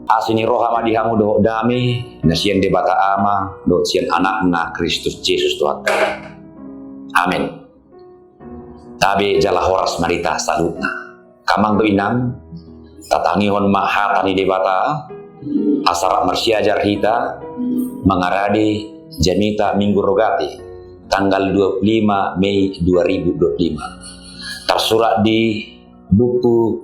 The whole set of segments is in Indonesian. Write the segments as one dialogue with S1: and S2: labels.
S1: Asini roh hama dihamu do dami nasian debata ama do sian anak-anak Kristus Yesus Tuhan. Amin. Tabe jala horas marita salutna. Kamang do inang tatangihon mahatani debata asara marsiajar hita mengaradi Jamita Minggu Rogati tanggal 25 Mei 2025. Tersurat di buku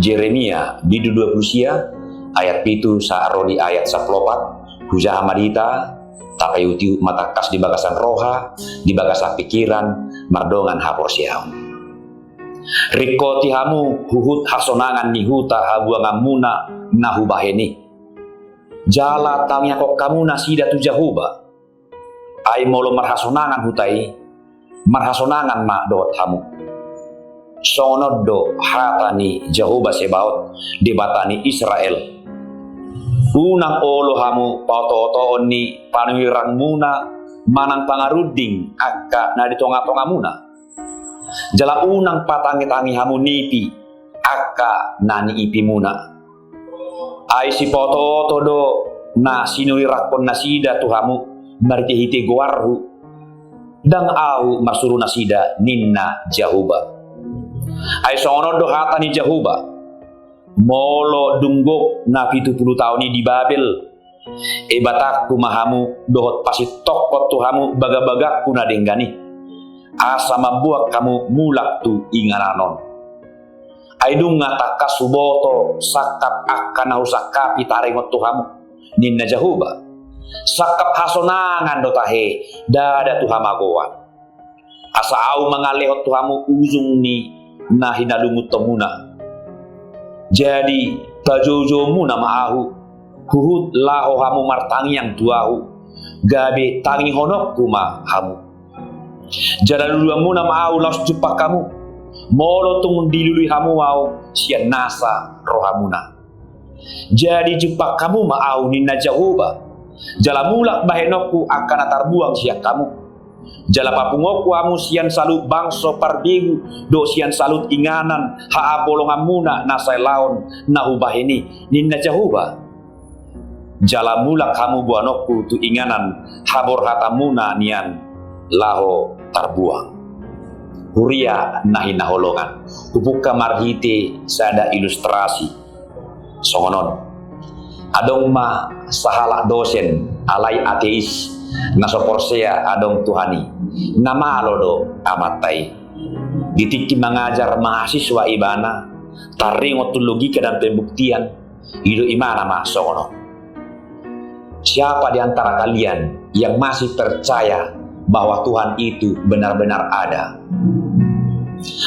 S1: Jeremia di 20 sia ayat pitu saaro di ayat 14 hujah hamadita tapayuti matakas di bagasan roha di bagasan pikiran mardongan hapor siaw rikoti hamu huhut hasonangan nihuta habuangan muna nahubaheni jala tamnya kok kamu nasida tu jahuba ay molo marhasonangan hutai marhasonangan ma dot hamu sonod do hatani Jehovah Sebaot debatani Israel unang olo hamu pauto-otoon ni panuirang muna manang pangaruding akka na ditonga-tonga muna jala unang patangi-tangi hamu nipi akka nani ipi muna ay si pauto-oto do na sinuirakon nasida tu hamu marikihiti guarhu dang au masuru nasida ninna Jehovah ay sono do hatani Jehovah molo dunggok na 70 tahun ini di Babel batak kumahamu dohot pasti tokot tuhamu baga-baga kuna denggani asa mabuak kamu mulak tu ingananon ay dung ngataka suboto sakap akan usaka pitarengot tuhamu ninna Jehovah sakap hasonangan dotahe dada tuhamagoan asa au mangalehot tuhamu uzung ni na hinalungut temuna jadi bajojo muna maahu huhut laho hamu martangi yang tuahu gabe tangi honok kuma hamu jada lulu muna maahu laus jupak kamu molo tung dilului hamu wau sian nasa rohamuna jadi jupak kamu maahu ninna Jehovah jala mulak bahenokku akan atarbuang siak kamu jala papungoku amu sian salut bangso parbigu do sian salut inganan haa bolongan muna nasai laon nahubahini ninna Jehovah jala mulak kamu buanokku tu inganan habor hatamuna nian laho tarbuang huria nahi naholongan kupuka marhite sada ilustrasi songonon adong ma sahala dosen alai ateis nasoporsea adong tuhani nama lodo amatai ditiki mengajar mahasiswa ibana taringot logika dan pembuktian hidup imana masono siapa di antara kalian yang masih percaya bahwa Tuhan itu benar-benar ada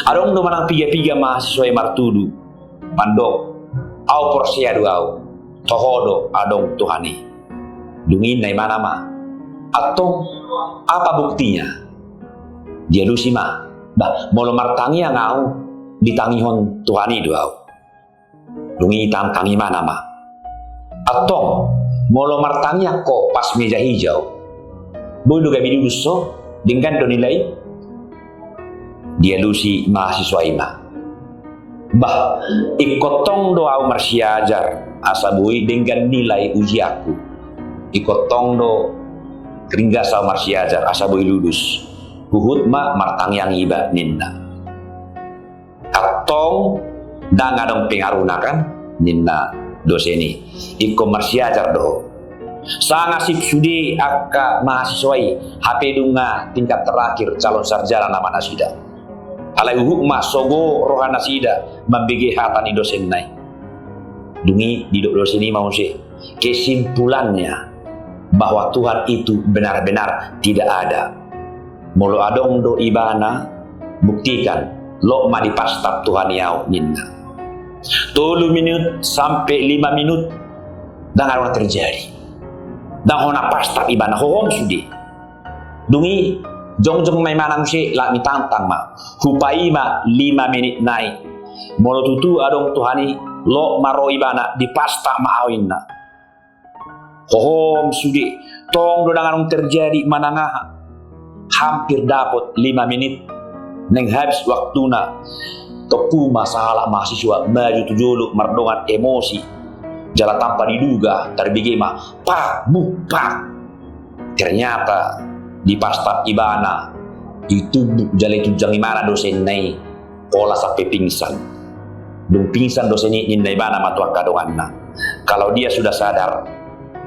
S1: adong do manang piga-piga mahasiswa martudu mandok au porsea duau tohodo adong tuhani dungin na imana ma atau apa buktinya dia lusima bah molo martangi yang ngau ditangihon tuhani duau dungi tangi mana ma atau molo martangi ko pas meja hijau bulu gabi duso dengan donilai dia lusi mahasiswa ima bah ikotong doa marsiajar asabui dengan nilai uji aku ikotong do keringga sa marsiajar asabui lulus huhut ma martang yang iba ninna katong dangadong pengaruna kan ninna doseni iko marsiajar do sanga sip sudi akka mahasiswai HP dunga tingkat terakhir calon sarjana nama nasida alai hukma sogo rohana sida mambege hatani dosen nai dungi di dosen ini mau sih kesimpulannya bahwa Tuhan itu benar-benar tidak ada molo adong do ibana buktikan lo ma di pastap Tuhan yau ninna 3 minit sampai 5 minut dan apa terjadi dan hona pastap ibana hohom sudi dungi jong-jong may manang si la mi tantang ma hupai ma 5 menit naik molo tutu adong Tuhani lo maro ibana di pastap ma awinna hohom sudi tong dodangan terjadi manangah hampir dapat 5 menit neng habis waktuna tepu masalah mahasiswa maju tujulu mardongan emosi Jala tanpa diduga terbigema pak bupak. Ternyata di pasta ibana itu jala itu jangan mana dosen nai pola sampai pingsan. Dong pingsan dosen ini ibana matuak kadonganna. Kalau dia sudah sadar,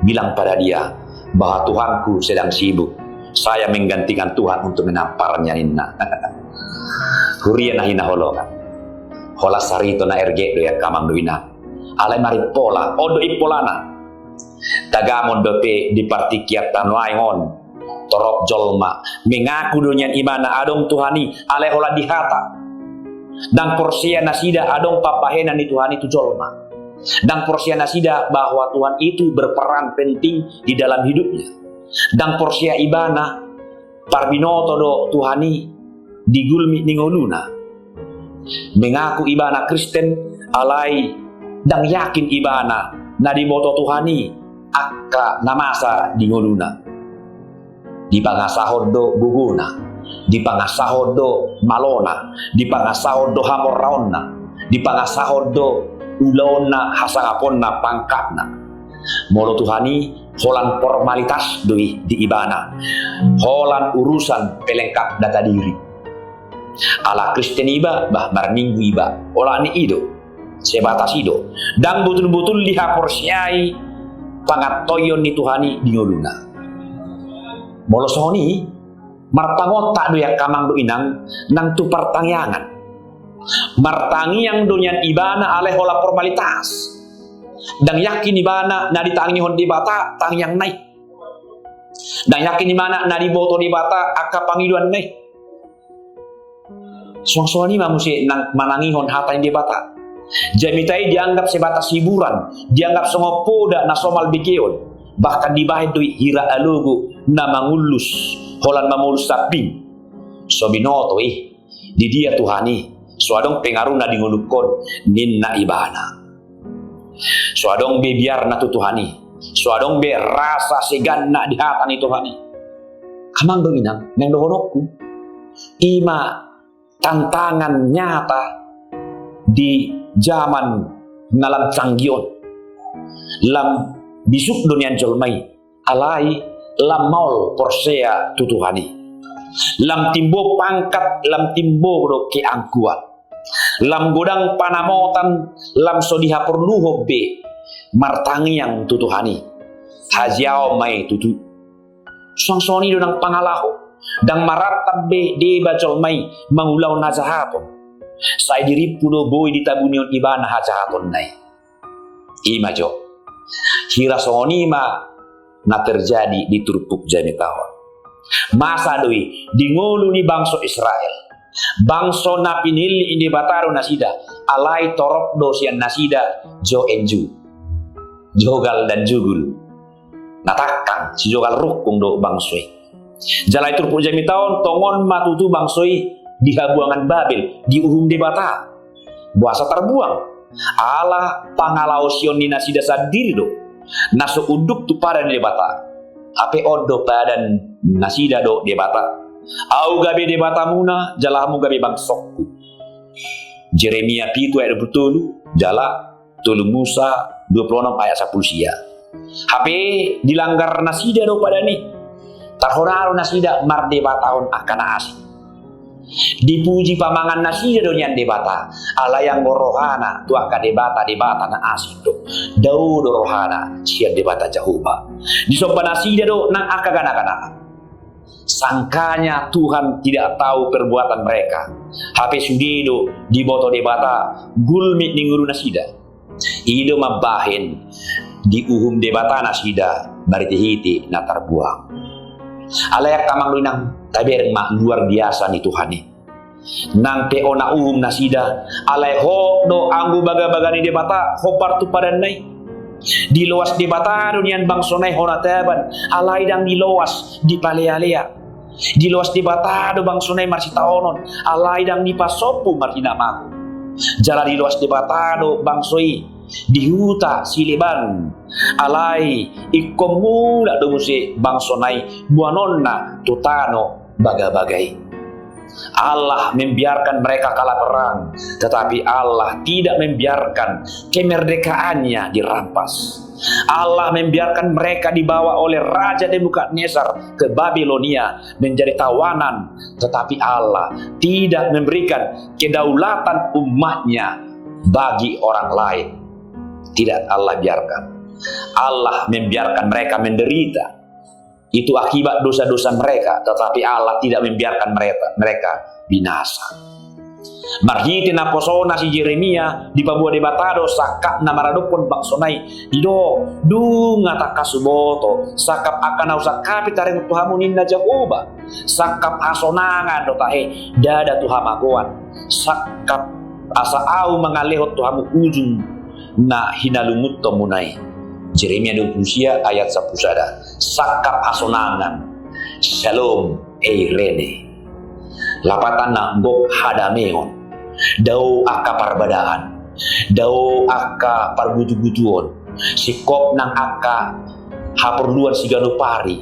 S1: bilang pada dia bahwa Tuhanku sedang sibuk. Saya menggantikan Tuhan untuk menamparnya inna. Huria na hinaholongan. Hola sarito na erge do ya kamang duina. Alay mari pola, odo ipolana. Tagamon dope di partikiat tanwaingon. Torok jolma. Mengaku donyan imana adong Tuhani. Alay hola dihata. Dan porsia nasida adong papahena ni Tuhan itu jolma. Dan porsia nasida bahwa Tuhan itu berperan penting di dalam hidupnya. Dan porsia ibana parbinoto do Tuhani digulmi ningoluna. Mengaku ibana Kristen alay dan yakin ibana na dimoto Tuhani akka namasa dingoluna. Di pangasahod do guguna, di pangasahod do malona, di pangasahod do hamorraonna, di pangasahod do ulona hasangaponna pangkatna. Molo Tuhani holan formalitas doi di ibana, holan urusan pelengkap data diri. Ala Kristen iba bah marminggu iba, ola ni ido, sebatas ido, dan betul-betul dihaporsiai pangatoyon ni Tuhani dioluna. Molo soni marpangotak do ya kamang do inang nang tu pertangyangan. Martangiang do nyan ibana ale hola formalitas. Dan yakin ibana na ditangi hon di bata tangyang nai. Dan yakin ibana na diboto di bata akka pangiduan nai. Suang-suang ini mamusi nang manangihon hatain di bata. Jamitai dianggap sebatas hiburan, dianggap songopoda na somal bikion. Bahkan dibahid doi hira alugu na mangulus holan mamulus saping. Sobinoto di dia Tuhani suadong pengaruh na dingulukon ninna ibana. Suadong be biar na Tuhani, suadong be rasa segan na dihatan ni Tuhani. Kamang do inang nang dohonokku ima tantangan nyata di zaman ngalam canggion lam bisuk dunian jolmai alai lam maul porsea tu Tuhani lam timbo pangkat lam timbo do keangkuan lam godang panamotan lam sodiha perluho be martangi yang tutuhani hajiao mai tutu songsoni do nang pangalaho dang maratab be de bacol mai mangulau nazahapon sai diri pudo boy ditabunion ibana hajahaton nai imajo hira songoni ma na terjadi di turpuk jami tahun masa doi dingolu ni bangsa Israel bangso na pinili ini bataro nasida alai torok dosian nasida jo enju jogal dan jugul natakang si jogal rukung do bangsoi jalai turpuk jami tahun tongon matutu bangsoi di habuangan Babel di uhum debata buasa terbuang ala pangalausion ni nasida sadiri do naso uduk tu pada debata ape odo padan nasida do debata au gabe debata muna jalahmu gabe bangsokku Jeremia pitu ayat 20 jala tulu Musa 26 ayat 10 sia hape dilanggar nasida do pada ni tarhonaro nasida mar debata on akan asing dipuji pamangan nasida do nyan debata ala yang rohana tu aka debata na asing do dau do rohana sia debata jahuba disopa nasida do nang aka gana-gana sangkanya Tuhan tidak tahu perbuatan mereka hape sudido di boto debata gulmi ninguru nasida ido mabahin di uhum debata nasida baritihiti na terbuang alayak kamang linang taber mak luar biasa ni Tuhan ni nang pe ona nasida alay ho do anggu baga-baga ni debata ho partu padan nai di loas debata dunian bangsonai hona taban alay dang di loas di palea-lea di loas debata do bangsonai marsita onon alay dang di pasopu martina maku jala di loas debata do bangsoi di huta sileban alay ikomula do musi bangsonai buanonna tutano baga-bagai Allah membiarkan mereka kalah perang, tetapi Allah tidak membiarkan kemerdekaannya dirampas. Allah membiarkan mereka dibawa oleh Raja Nebukadnezar ke Babilonia menjadi tawanan, tetapi Allah tidak memberikan kedaulatan umatnya bagi orang lain. Tidak Allah biarkan. Allah membiarkan mereka menderita. Itu akibat dosa-dosa mereka, tetapi Allah tidak membiarkan mereka binasa. Marhiti na posona si Jeremia di pabua de batado sakap na maradopon baksonai dido dunga takasuboto sakap akan usakapi taring tuhamunin na Jehovah sakap asonanga do tae dada tuhamagoan sakap asa au mangalehot tuhamu ujung na hinalumut tomunai. Jeremia 20 ayat 10 sada sakap asonangan shalom eirene lapatan na gok hadameon dau aka parbadaan, dau aka parbutu-butuon, sikop nang aka haperluan sigano pari,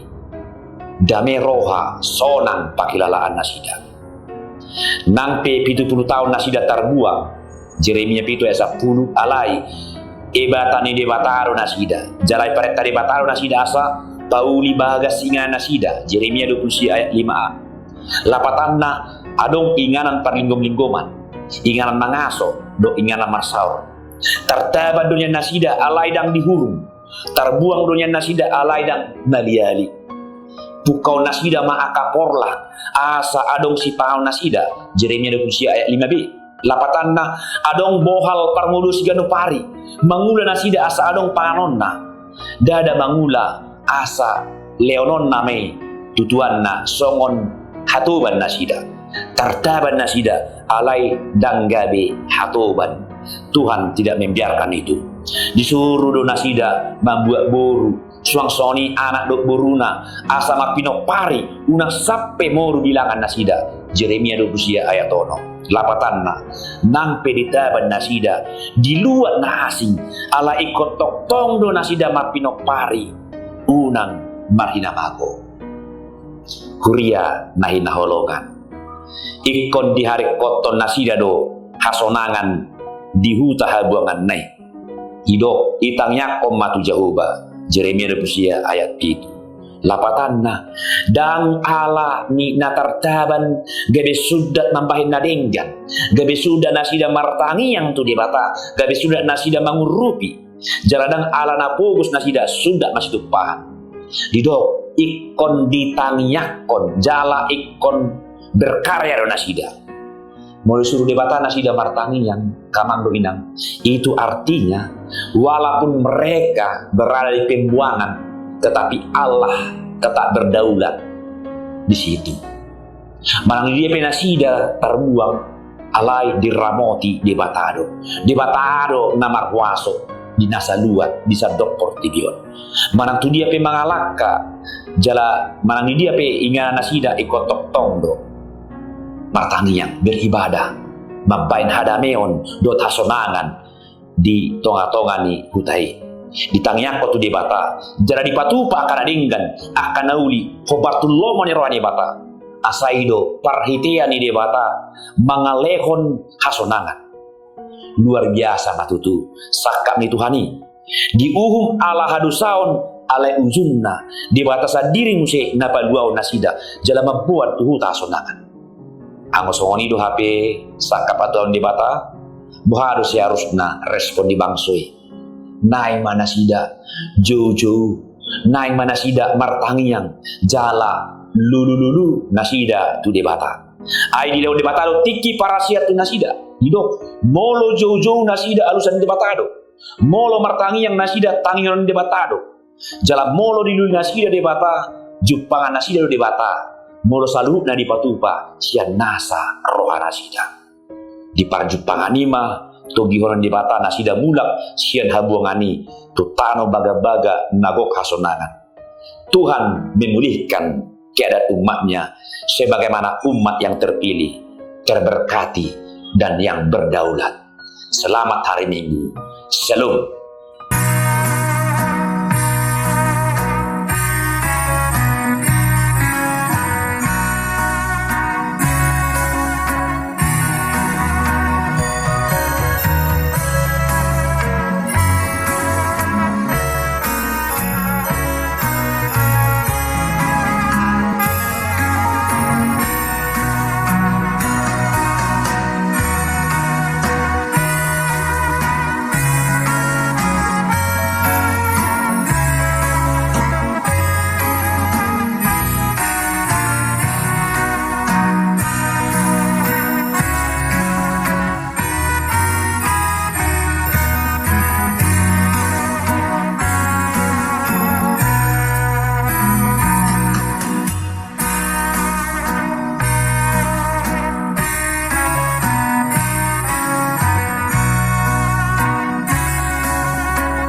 S1: dame roha sonang pakilalaan nasida. Nang pe 70 tahun nasida terbuang, Jeremia 7 ayat 10 alai, ebatani de bataro nasida, jalai pareta de bataro nasida asa, pauli bahaga singa nasida, Jeremia 20 ayat 5a. Lapatanna adong inganan parlinggom-linggoman, inganan mangaso do inganan marsaur tertaba dunia nasida alaidang dihurung terbuang dunia nasida alaidang naliali pukau nasida maaka porlah asa adong si pahal nasida Jeremia 20 ayat 5b lapatanna adong bohal parmulu sigano pari mangula nasida asa adong panonna dada mangula asa leononna me tutuanna songon hatuban nasida tertaban nasida alai danggabe hatoban. Tuhan tidak membiarkan itu. Disuruh do nasida membuat boru suang soni anak dok boruna asa mapino pari unak sappe moru bilangan nasida Jeremia 20 ayat ono lapatanna nang peditaban nasida diluat na asing ala ikot tok tong do nasida mapino pari unang marhinamago kuria nahina holongan ikon di hari koton nasida do hasonangan di huta habuangan nai idok itangnya matu Jehovah Jeremia 20 ayat itu lapatanna dang ala ni natartaban gabe sudat nambahin nadenggan gabe sudah nasida martangi yang tu debata gabe sudah nasida mangurupi jaladang ala napogus nasida sudah masih tupahan didok ikon ditangiyakon jala ikon berkarya do nasida mulai suruh debata nasida martangi yang kamang do inang itu artinya walaupun mereka berada di pembuangan tetapi Allah tetap berdaulat di situ malang dia penasida terbuang alai diramoti debatado namar huaso di nasaluat di sadok portigion manang tu dia pe mangalaka jala manang dia pe inga nasida ikotok tondo martangi yang beribadah mabain hadameon dot hasonangan di tonga-tonga ni hutai ditangyak ko tu debata jara dipatupa akan adinggan akan nauli hobartullo moni roani bata asaido parhitia ni debata mangalehon hasonangan luar biasa matutu sakam ni Tuhani di uhum ala hadusaon ala ujunna debata sadiri muse napaluau nasida jala membuat tuhu hasonangan angosongoni do HP sakap atau debata harus na respon di bangsoi naik mana sida jauh-jauh naik mana sida martangiang jala lulu nasida tu debata ai di debata do tiki parasiat tu nasida dido molo jauh-jauh nasida alusan debata do molo martangiang nasida tangion debata do jala molo di nasida debata jupangan nasida do debata molo salup na dipatupa sian nasa roha nasida di parjupanganima to gihoran di bata nasida mulak sian habuangani to tano baga-baga nagok hasonangan Tuhan memulihkan keadaan umatnya sebagaimana umat yang terpilih terberkati dan yang berdaulat. Selamat hari Minggu. Shalom.